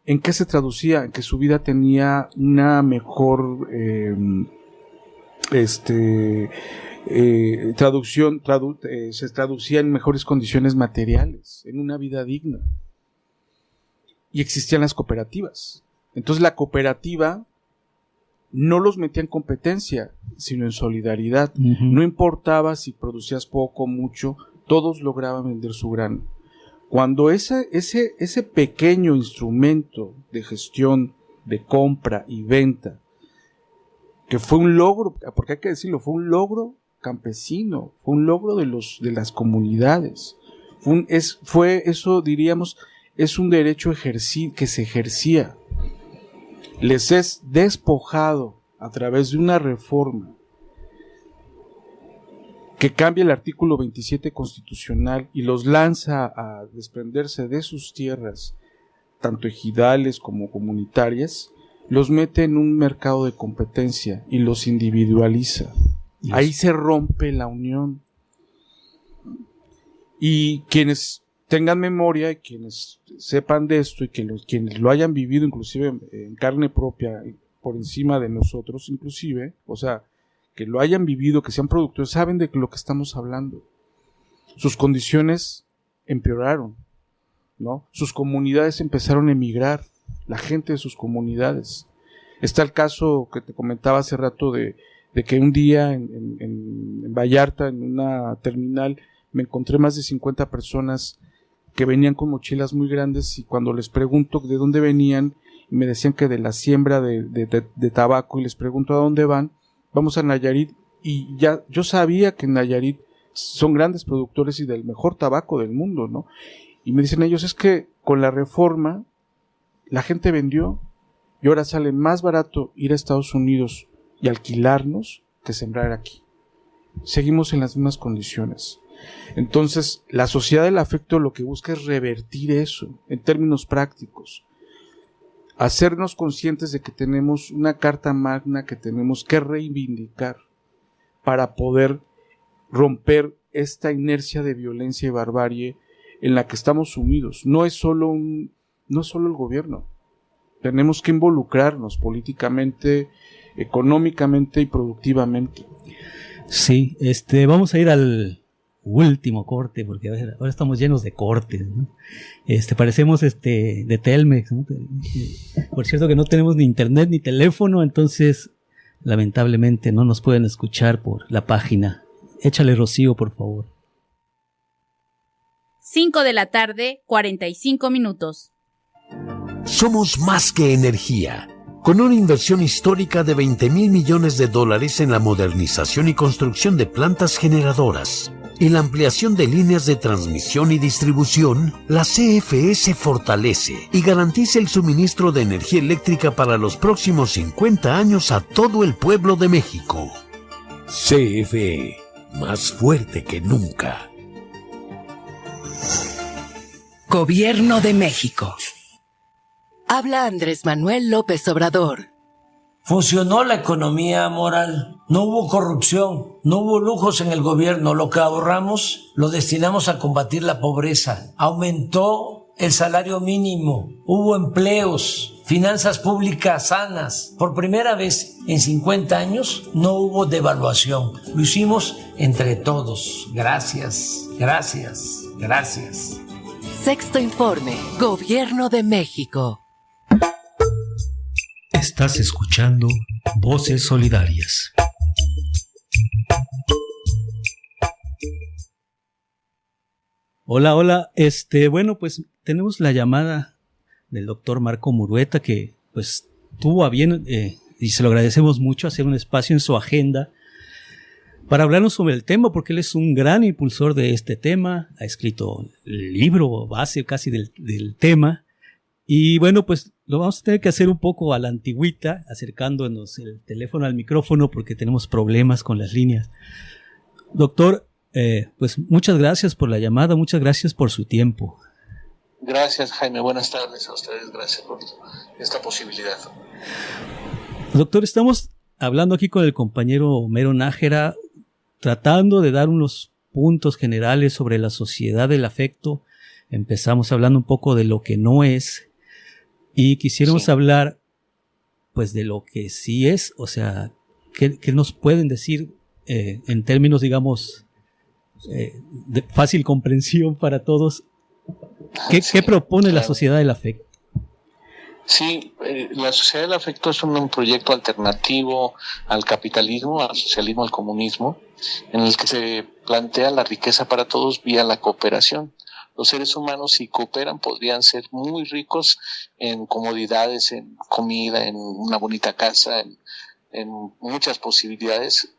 ¿En qué se traducía? En que su vida tenía una mejor se traducía en mejores condiciones materiales, en una vida digna. Y existían las cooperativas. Entonces la cooperativa no los metía en competencia, sino en solidaridad. Uh-huh. No importaba si producías poco o mucho, todos lograban vender su grano. Cuando ese pequeño instrumento de gestión, de compra y venta, que fue un logro, porque hay que decirlo, fue un logro campesino, fue un logro de las comunidades, eso diríamos, es un derecho que se ejercía. Les es despojado a través de una reforma que cambia el artículo 27 constitucional y los lanza a desprenderse de sus tierras, tanto ejidales como comunitarias, los mete en un mercado de competencia y los individualiza. Yes. Ahí se rompe la unión. Y quienes tengan memoria y quienes sepan de esto y quienes lo hayan vivido inclusive en carne propia, por encima de nosotros inclusive, o sea, que lo hayan vivido, que sean productores, saben de lo que estamos hablando. Sus condiciones empeoraron, ¿no? Sus comunidades empezaron a emigrar, la gente de sus comunidades. Está el caso que te comentaba hace rato de que un día en Vallarta, en una terminal, me encontré más de 50 personas que venían con mochilas muy grandes y cuando les pregunto de dónde venían, me decían que de la siembra de tabaco y les pregunto a dónde van, vamos a Nayarit y ya yo sabía que en Nayarit son grandes productores y del mejor tabaco del mundo, ¿no? Y me dicen ellos, es que con la reforma la gente vendió y ahora sale más barato ir a Estados Unidos y alquilarnos que sembrar aquí. Seguimos en las mismas condiciones. Entonces, la sociedad del afecto lo que busca es revertir eso en términos prácticos. Hacernos conscientes de que tenemos una carta magna que tenemos que reivindicar para poder romper esta inercia de violencia y barbarie en la que estamos sumidos. No es solo el gobierno. Tenemos que involucrarnos políticamente, económicamente y productivamente. Sí, vamos a ir al último corte, porque ahora estamos llenos de cortes, ¿no? Parecemos de Telmex, ¿no? Por cierto que no tenemos ni internet ni teléfono, entonces lamentablemente no nos pueden escuchar por la página. Échale, Rocío, por favor. 5 de la tarde, 45 minutos. Somos más que energía. Con una inversión histórica de $20,000 millones en la modernización y construcción de plantas generadoras y la ampliación de líneas de transmisión y distribución, la CFE se fortalece y garantiza el suministro de energía eléctrica para los próximos 50 años a todo el pueblo de México. CFE, más fuerte que nunca. Gobierno de México. Habla Andrés Manuel López Obrador. Funcionó la economía moral, no hubo corrupción, no hubo lujos en el gobierno. Lo que ahorramos lo destinamos a combatir la pobreza. Aumentó el salario mínimo, hubo empleos, finanzas públicas sanas. Por primera vez en 50 años no hubo devaluación. Lo hicimos entre todos. Gracias, gracias, gracias. Sexto informe, Gobierno de México. Estás escuchando Voces Solidarias. Hola, hola. Bueno, pues tenemos la llamada del doctor Marco Murueta, que pues tuvo a bien, y se lo agradecemos mucho, hacer un espacio en su agenda para hablarnos sobre el tema, porque él es un gran impulsor de este tema, ha escrito el libro base casi del tema, y bueno, pues lo vamos a tener que hacer un poco a la antigüita, acercándonos el teléfono al micrófono, porque tenemos problemas con las líneas. Doctor, pues muchas gracias por la llamada, muchas gracias por su tiempo. Gracias, Jaime, buenas tardes a ustedes, gracias por esta posibilidad. Doctor, estamos hablando aquí con el compañero Homero Nájera, tratando de dar unos puntos generales sobre la sociedad del afecto. Empezamos hablando un poco de lo que no es y quisiéramos hablar pues de lo que sí es, o sea, ¿qué nos pueden decir en términos, digamos, de fácil comprensión para todos? ¿Qué propone la sociedad del afecto? Sí, la sociedad del afecto es un proyecto alternativo al capitalismo, al socialismo, al comunismo, en el que se plantea la riqueza para todos vía la cooperación. Los seres humanos, si cooperan, podrían ser muy ricos en comodidades, en comida, en una bonita casa, en muchas posibilidades.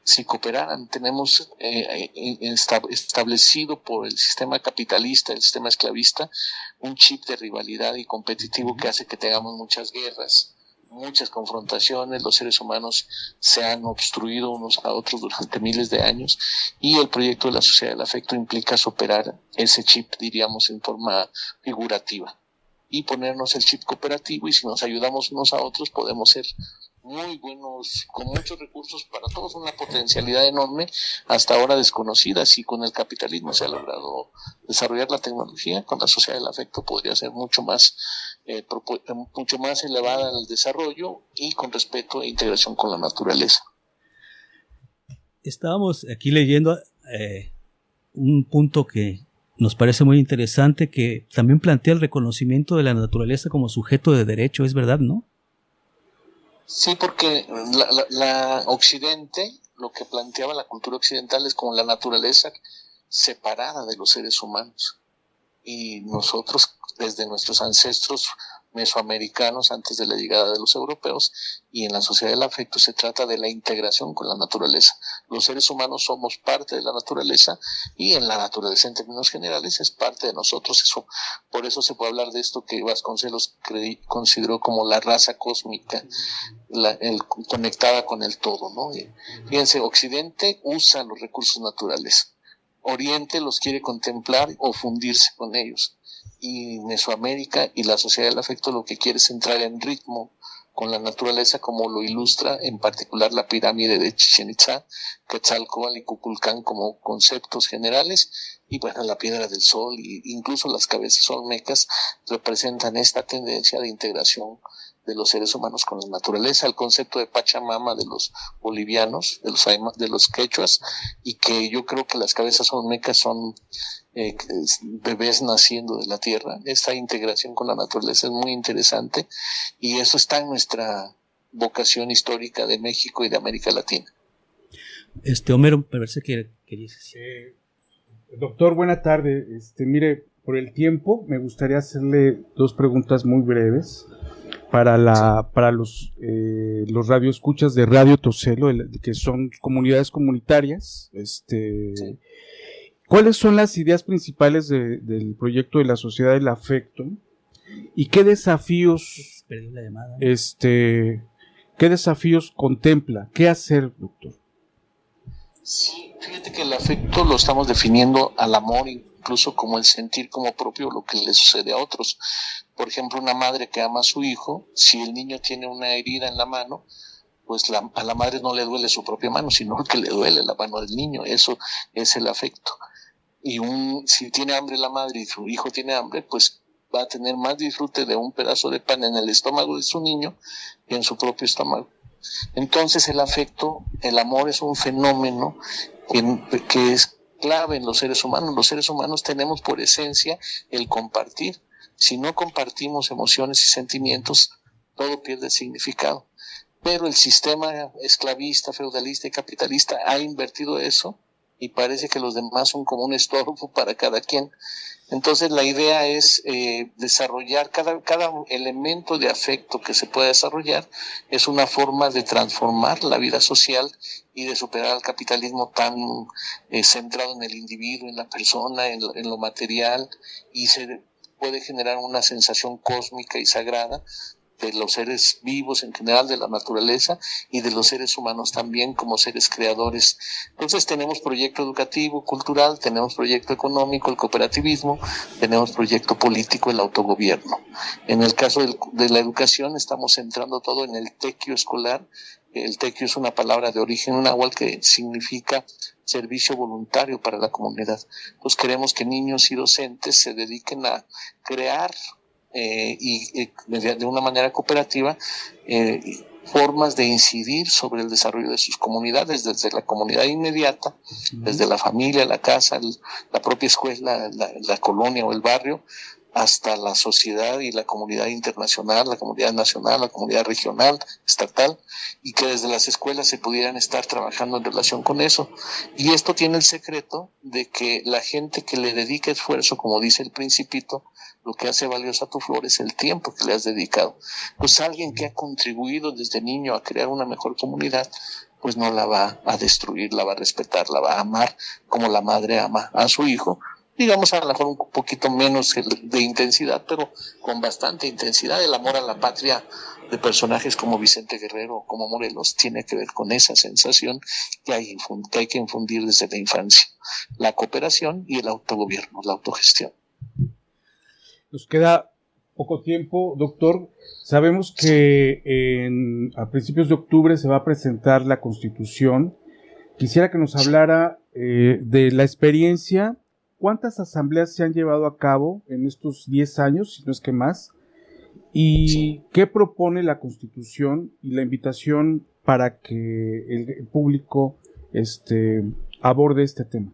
Si cooperaran, tenemos establecido por el sistema capitalista, el sistema esclavista, un chip de rivalidad y competitivo que hace que tengamos muchas guerras, muchas confrontaciones. Los seres humanos se han obstruido unos a otros durante miles de años, y el proyecto de la sociedad del afecto implica superar ese chip, diríamos, en forma figurativa, y ponernos el chip cooperativo, y si nos ayudamos unos a otros podemos ser muy buenos, con muchos recursos para todos, una potencialidad enorme hasta ahora desconocida. Si con el capitalismo se ha logrado desarrollar la tecnología, con la sociedad del afecto podría ser mucho más elevada el desarrollo, y con respeto e integración con la naturaleza. Estábamos aquí leyendo un punto que nos parece muy interesante, que también plantea el reconocimiento de la naturaleza como sujeto de derecho, ¿es verdad, no? Sí, porque la Occidente, lo que planteaba la cultura occidental es como la naturaleza separada de los seres humanos. Y nosotros, desde nuestros ancestros mesoamericanos, antes de la llegada de los europeos, y en la sociedad del afecto se trata de la integración con la naturaleza. Los seres humanos somos parte de la naturaleza, y en la naturaleza, en términos generales, es parte de nosotros. Por eso se puede hablar de esto que Vasconcelos consideró como la raza cósmica, conectada con el todo, ¿no? Y fíjense, Occidente usa los recursos naturales, Oriente los quiere contemplar o fundirse con ellos, y Mesoamérica y la sociedad del afecto lo que quiere es entrar en ritmo con la naturaleza, como lo ilustra en particular la pirámide de Chichén Itzá, Quetzalcóatl y Kukulcán como conceptos generales, y bueno, la piedra del sol e incluso las cabezas olmecas representan esta tendencia de integración de los seres humanos con la naturaleza, el concepto de Pachamama de los bolivianos, de los quechuas, y que yo creo que las cabezas olmecas son bebés naciendo de la tierra. Esta integración con la naturaleza es muy interesante y eso está en nuestra vocación histórica de México y de América Latina. Homero, parece que querías decir. Doctor, buena tarde. Mire, por el tiempo me gustaría hacerle dos preguntas muy breves para los radioescuchas de Radio Tocelo, que son comunidades comunitarias. Sí. ¿Cuáles son las ideas principales del proyecto de la Sociedad del Afecto? ¿Y qué desafíos qué desafíos contempla? ¿Qué hacer, doctor? Sí, fíjate que el afecto lo estamos definiendo al amor, incluso como el sentir como propio lo que le sucede a otros. Por ejemplo, una madre que ama a su hijo, si el niño tiene una herida en la mano, pues a la madre no le duele su propia mano, sino que le duele la mano del niño. Eso es el afecto. Y si tiene hambre la madre y su hijo tiene hambre, pues va a tener más disfrute de un pedazo de pan en el estómago de su niño que en su propio estómago. Entonces el afecto, el amor es un fenómeno que es clave en los seres humanos. Los seres humanos tenemos por esencia el compartir. Si no compartimos emociones y sentimientos, todo pierde significado. Pero el sistema esclavista, feudalista y capitalista ha invertido eso y parece que los demás son como un estorbo para cada quien. Entonces la idea es desarrollar cada elemento de afecto que se pueda desarrollar es una forma de transformar la vida social y de superar al capitalismo tan centrado en el individuo, en la persona, en lo material, y se puede generar una sensación cósmica y sagrada de los seres vivos en general, de la naturaleza y de los seres humanos también como seres creadores. Entonces tenemos proyecto educativo, cultural, tenemos proyecto económico, el cooperativismo, tenemos proyecto político, el autogobierno. En el caso de la educación estamos centrando todo en el tequio escolar. El tequio es una palabra de origen náhuatl que significa servicio voluntario para la comunidad. Pues queremos que niños y docentes se dediquen a crear y de una manera cooperativa formas de incidir sobre el desarrollo de sus comunidades, desde la comunidad inmediata, desde la familia, la casa, la propia escuela, la colonia o el barrio, hasta la sociedad y la comunidad internacional, la comunidad nacional, la comunidad regional, estatal, y que desde las escuelas se pudieran estar trabajando en relación con eso. Y esto tiene el secreto de que la gente que le dedica esfuerzo, como dice el Principito, lo que hace valiosa tu flor es el tiempo que le has dedicado. Pues alguien que ha contribuido desde niño a crear una mejor comunidad, pues no la va a destruir, la va a respetar, la va a amar como la madre ama a su hijo. Digamos a lo mejor un poquito menos de intensidad, pero con bastante intensidad. El amor a la patria de personajes como Vicente Guerrero o como Morelos tiene que ver con esa sensación que hay que infundir desde la infancia. La cooperación y el autogobierno, la autogestión. Nos queda poco tiempo, doctor. Sabemos que a principios de octubre se va a presentar la Constitución. Quisiera que nos hablara de la experiencia. ¿Cuántas asambleas se han llevado a cabo en estos 10 años, si no es que más? ¿Y qué propone la Constitución y la invitación para que el público aborde este tema?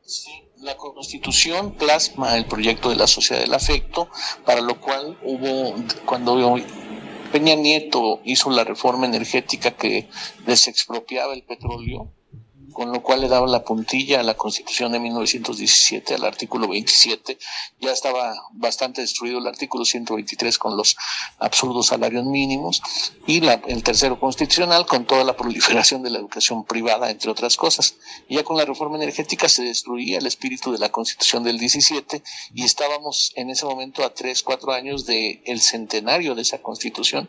Sí, la Constitución plasma el proyecto de la Sociedad del Afecto, para lo cual cuando Peña Nieto hizo la reforma energética que desexpropiaba el petróleo, con lo cual le daba la puntilla a la Constitución de 1917, al artículo 27. Ya estaba bastante destruido el artículo 123 con los absurdos salarios mínimos, y el tercero constitucional con toda la proliferación de la educación privada, entre otras cosas. Y ya con la reforma energética se destruía el espíritu de la Constitución del 17 y estábamos en ese momento a 3-4 años del centenario de esa Constitución.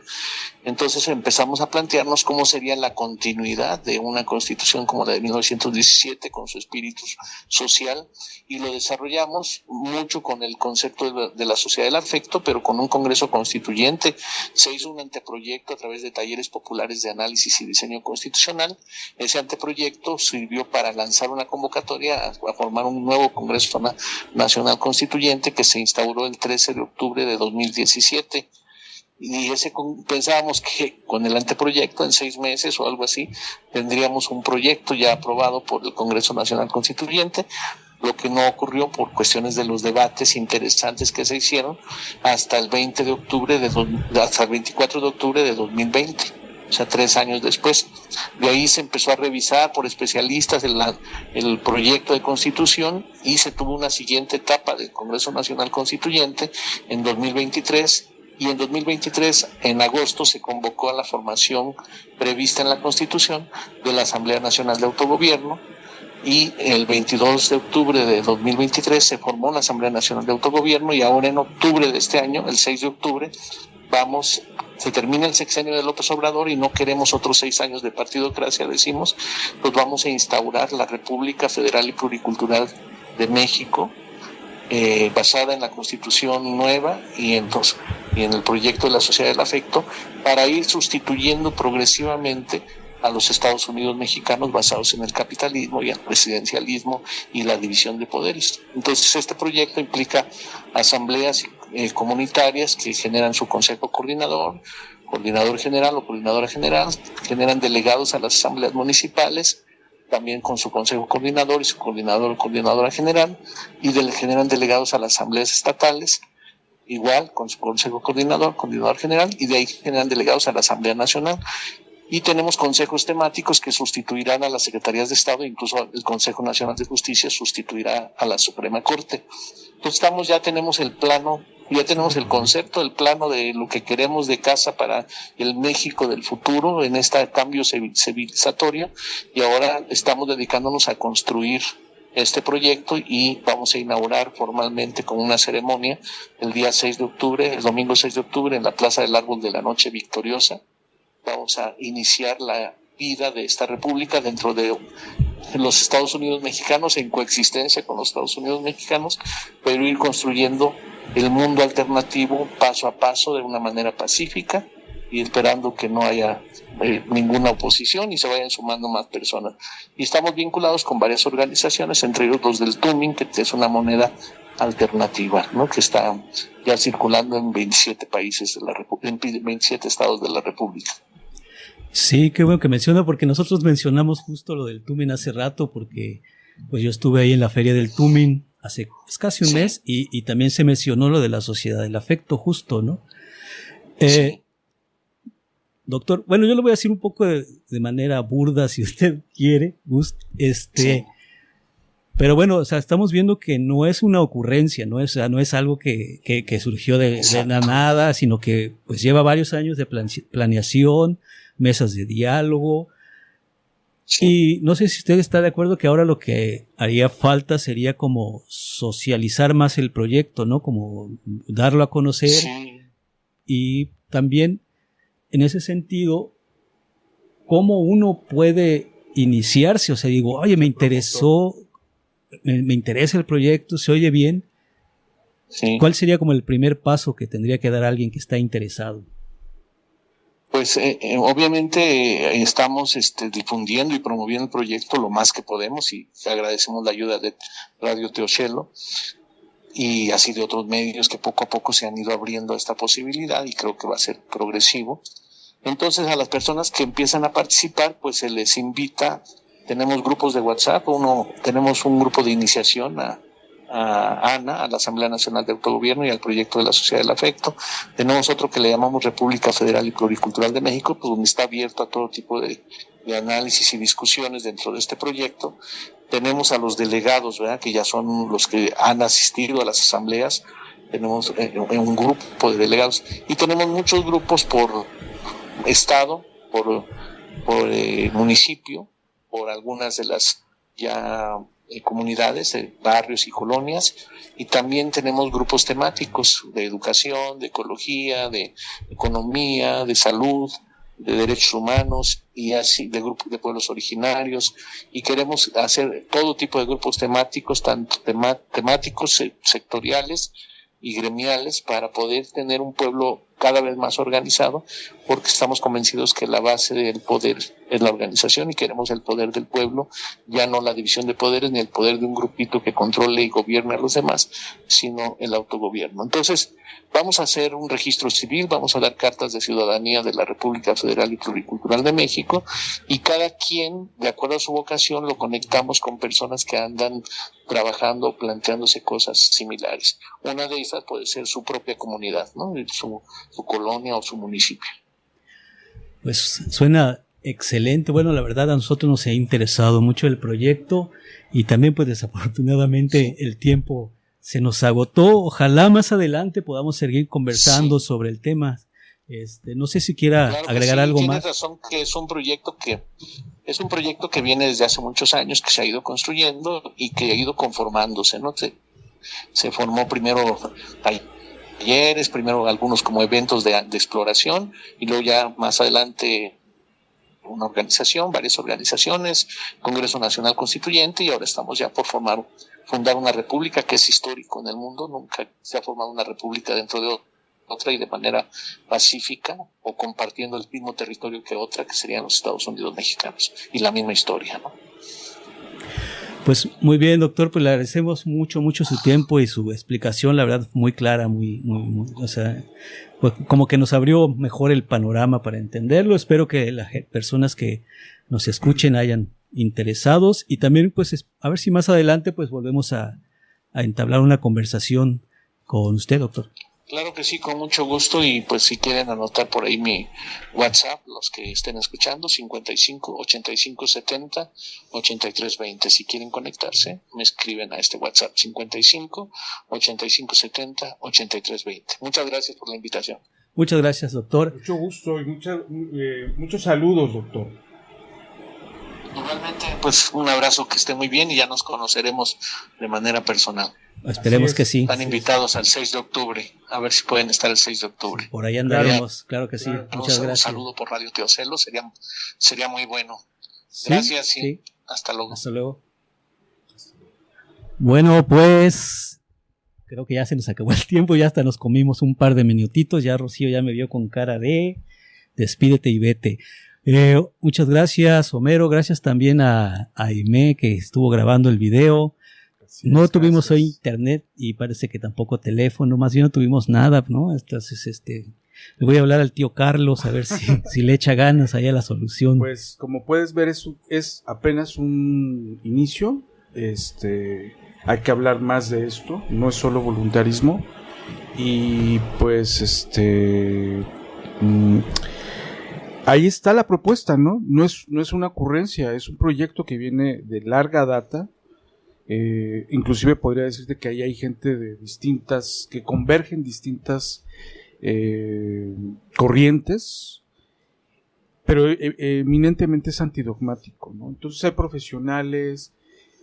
Entonces empezamos a plantearnos cómo sería la continuidad de una Constitución como la de 1917 con su espíritu social, y lo desarrollamos mucho con el concepto de la Sociedad del Afecto, pero con un Congreso Constituyente. Se hizo un anteproyecto a través de talleres populares de análisis y diseño constitucional. Ese anteproyecto sirvió para lanzar una convocatoria a formar un nuevo Congreso Nacional Constituyente que se instauró el 13 de octubre de 2017. y pensábamos que con el anteproyecto en 6 meses o algo así tendríamos un proyecto ya aprobado por el Congreso Nacional Constituyente, lo que no ocurrió por cuestiones de los debates interesantes que se hicieron hasta el 24 de octubre de 2020, o sea, 3 años después. De ahí se empezó a revisar por especialistas el proyecto de constitución y se tuvo una siguiente etapa del Congreso Nacional Constituyente en 2023. Y en 2023, en agosto, se convocó a la formación prevista en la Constitución de la Asamblea Nacional de Autogobierno, y el 22 de octubre de 2023 se formó la Asamblea Nacional de Autogobierno, y ahora en octubre de este año, el 6 de octubre, se termina el sexenio de López Obrador y no queremos otros 6 años de partidocracia, decimos, pues vamos a instaurar la República Federal y Pluricultural de México, basada en la Constitución nueva y en el proyecto de la Sociedad del Afecto, para ir sustituyendo progresivamente a los Estados Unidos mexicanos basados en el capitalismo y el presidencialismo y la división de poderes. Entonces este proyecto implica asambleas comunitarias que generan su consejo coordinador general o coordinadora general, generan delegados a las asambleas municipales, también con su consejo coordinador y su coordinador o coordinadora general, y generan delegados a las asambleas estatales, igual con su consejo coordinador general, y de ahí generan delegados a la Asamblea Nacional. Y tenemos consejos temáticos que sustituirán a las secretarías de Estado, incluso el Consejo Nacional de Justicia sustituirá a la Suprema Corte. Entonces ya tenemos el plano, ya tenemos el concepto, el plano de lo que queremos de casa para el México del futuro en este cambio civilizatorio, y ahora estamos dedicándonos a construir este proyecto y vamos a inaugurar formalmente con una ceremonia el domingo 6 de octubre en la Plaza del Árbol de la Noche Victoriosa. Vamos a iniciar la vida de esta república dentro de los Estados Unidos mexicanos, en coexistencia con los Estados Unidos mexicanos, pero ir construyendo el mundo alternativo paso a paso de una manera pacífica y esperando que no haya ninguna oposición y se vayan sumando más personas. Y estamos vinculados con varias organizaciones, entre ellos los del Tumin, que es una moneda alternativa, ¿no?, que está ya circulando en 27 países en 27 estados de la República. Sí, qué bueno que menciona, porque nosotros mencionamos justo lo del Tumin hace rato, porque pues yo estuve ahí en la Feria del Tumin hace casi un mes y también se mencionó lo de la Sociedad del Afecto, justo, ¿no? Doctor, bueno, yo lo voy a decir un poco de manera burda, si usted quiere, pero bueno, o sea, estamos viendo que no es una ocurrencia, no es algo que surgió de la nada, sino que pues lleva varios años de planeación, mesas de diálogo. Y no sé si usted está de acuerdo que ahora lo que haría falta sería como socializar más el proyecto, ¿no? Como darlo a conocer. Y también, en ese sentido, ¿cómo uno puede iniciarse? O sea, digo, oye, me interesa el proyecto, se oye bien. ¿Cuál sería como el primer paso que tendría que dar alguien que está interesado? Pues obviamente estamos difundiendo y promoviendo el proyecto lo más que podemos y agradecemos la ayuda de Radio Teocelo y así de otros medios que poco a poco se han ido abriendo esta posibilidad y creo que va a ser progresivo. Entonces a las personas que empiezan a participar pues se les invita, tenemos grupos de WhatsApp, tenemos un grupo de iniciación a ANA, a la Asamblea Nacional de Autogobierno y al proyecto de la Sociedad del Afecto. Tenemos otro que le llamamos República Federal y Pluricultural de México, pues donde está abierto a todo tipo de análisis y discusiones dentro de este proyecto. Tenemos a los delegados, ¿verdad?, que ya son los que han asistido a las asambleas. Tenemos un grupo de delegados y tenemos muchos grupos por estado, por municipio, por algunas de las ya comunidades, barrios y colonias, y también tenemos grupos temáticos de educación, de ecología, de economía, de salud, de derechos humanos y así de grupos de pueblos originarios, y queremos hacer todo tipo de grupos temáticos, tanto temáticos sectoriales y gremiales, para poder tener un pueblo cada vez más organizado, porque estamos convencidos que la base del poder es la organización y queremos el poder del pueblo, ya no la división de poderes ni el poder de un grupito que controle y gobierne a los demás, sino el autogobierno. Entonces, vamos a hacer un registro civil, vamos a dar cartas de ciudadanía de la República Federal y Pluricultural de México, y cada quien, de acuerdo a su vocación, lo conectamos con personas que andan trabajando, planteándose cosas similares. Una de esas puede ser su propia comunidad, ¿no? Su colonia o su municipio. Pues suena excelente. Bueno, la verdad a nosotros nos ha interesado mucho el proyecto y también pues desafortunadamente el tiempo se nos agotó. Ojalá más adelante podamos seguir conversando sobre el tema. No sé si quiera agregar algo más. Tienes razón que es un proyecto que viene desde hace muchos años, que se ha ido construyendo y que ha ido conformándose, ¿no? Se formó primero talleres, primero algunos como eventos de exploración, y luego ya más adelante una organización, varias organizaciones, Congreso Nacional Constituyente, y ahora estamos ya por fundar una república, que es histórico en el mundo. Nunca se ha formado una república dentro de otra y de manera pacífica o compartiendo el mismo territorio que otra, que serían los Estados Unidos mexicanos, y la misma historia, ¿no? Pues muy bien, doctor, pues le agradecemos mucho su tiempo y su explicación, la verdad, muy clara, muy, o sea, pues como que nos abrió mejor el panorama para entenderlo. Espero que las personas que nos escuchen hayan interesados, y también pues a ver si más adelante pues volvemos a entablar una conversación con usted, doctor. Claro que sí, con mucho gusto, y pues si quieren anotar por ahí mi WhatsApp, los que estén escuchando, 55 85 70 83 20. Si quieren conectarse, me escriben a este WhatsApp, 55 85 70 83 20. Muchas gracias por la invitación. Muchas gracias, doctor. Mucho gusto y muchos saludos, doctor. Igualmente, pues un abrazo, que esté muy bien, y ya nos conoceremos de manera personal. Esperemos que sí. Están invitados al 6 de octubre, a ver si pueden estar el 6 de octubre. Por ahí andaremos, claro que sí. Muchas gracias. Un saludo por Radio Teocelo, sería muy bueno. Gracias, sí. Hasta luego. Hasta luego. Bueno, pues creo que ya se nos acabó el tiempo, ya hasta nos comimos un par de minutitos, ya Rocío ya me vio con cara de despídete y vete. Muchas gracias, Homero, gracias también a Aimé, que estuvo grabando el video. No tuvimos hoy internet y parece que tampoco teléfono, más bien no tuvimos nada, ¿no? Entonces, le voy a hablar al tío Carlos a ver si le echa ganas ahí a la solución. Pues como puedes ver, es apenas un inicio. Hay que hablar más de esto, no es solo voluntarismo. Y pues ahí está la propuesta, ¿no? No es una ocurrencia, es un proyecto que viene de larga data. Inclusive podría decirte que ahí hay gente de que convergen distintas corrientes, pero eminentemente es antidogmático, ¿no? Entonces hay profesionales,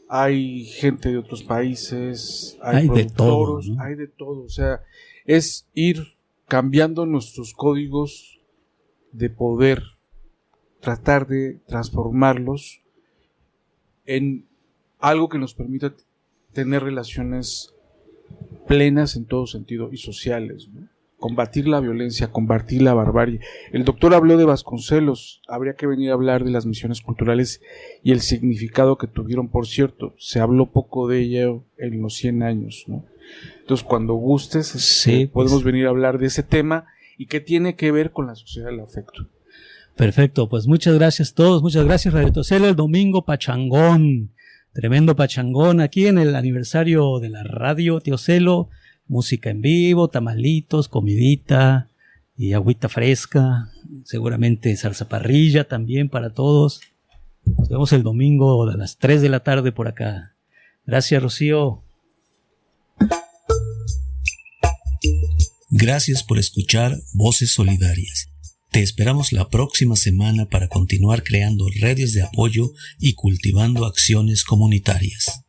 hay gente de otros países, hay productores, ¿no? Hay de todo, o sea, es ir cambiando nuestros códigos de poder, tratar de transformarlos en algo que nos permita tener relaciones plenas en todo sentido y sociales, ¿no? Combatir la violencia, combatir la barbarie. El doctor habló de Vasconcelos, habría que venir a hablar de las misiones culturales y el significado que tuvieron. Por cierto, se habló poco de ello en los 100 años, ¿no? Entonces, cuando gustes, sí, podemos venir a hablar de ese tema y qué tiene que ver con la sociedad del afecto. Perfecto, pues muchas gracias a todos, muchas gracias Radio Teocelo, el domingo pachangón. Tremendo pachangón aquí en el aniversario de la Radio Teocelo, música en vivo, tamalitos, comidita y agüita fresca, seguramente salsa parrilla también para todos. Nos vemos el domingo a las 3 de la tarde por acá. Gracias, Rocío. Gracias por escuchar Voces Solidarias. Te esperamos la próxima semana para continuar creando redes de apoyo y cultivando acciones comunitarias.